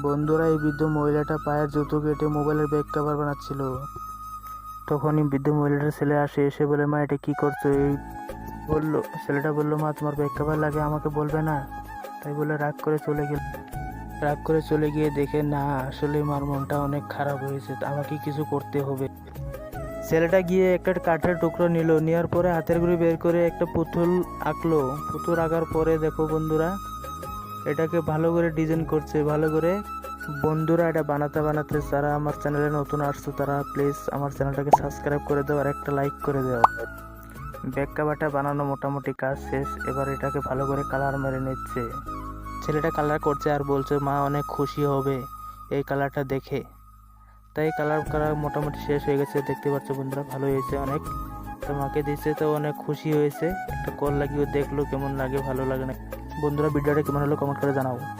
বন্ধুরা, এই বৃদ্ধ মহিলাটা পায়ের জুতো কেটে মোবাইলের ব্যাক কভার বানাচ্ছিল। তখনই বৃদ্ধ মহিলাটার ছেলে আসে, এসে বলে, মা এটা কি করছো? ছেলেটা বললো, মা তোমার ব্যাক কভার লাগে, আমাকে বলবে না? তাই বলে রাগ করে চলে গিয়ে দেখে না, আসলে মার মনটা অনেক খারাপ হয়েছে, আমাকে কিছু করতে হবে। ছেলেটা গিয়ে একটা কাঠের টুকরো নিল, নেওয়ার পরে হাতের গুঁড়ি বের করে একটা পুতুল আঁকলো। পুতুল আঁকার পরে দেখো বন্ধুরা, এটাকে ভালো করে ডিজাইন করছে, ভালো করে। বন্ধুরা, এটা বানাতে বানাতে যারা আমার চ্যানেলে নতুন আসছো তারা প্লিজ আমার চ্যানেলটাকে সাবস্ক্রাইব করে দাও আর একটা লাইক করে দাও। ব্যাক কভারটা বানানো মোটামুটি কাজ শেষ। এবার এটাকে ভালো করে কালার মেরে নিচ্ছে। ছেলেটা কালার করছে আর বলছে, মা অনেক খুশি হবে এই কালারটা দেখে। তাই কালার করা মোটামুটি শেষ হয়ে গেছে। দেখতে পাচ্ছ বন্ধুরা, ভালো হয়েছে অনেক। তো মাকে দিচ্ছে, তো অনেক খুশি হয়েছে। একটা কল লাগিয়ে দেখলো কেমন লাগে, ভালো লাগে না। বন্ধুরা, ভিডিওটা কেমন হলো কমেন্ট করে জানাও।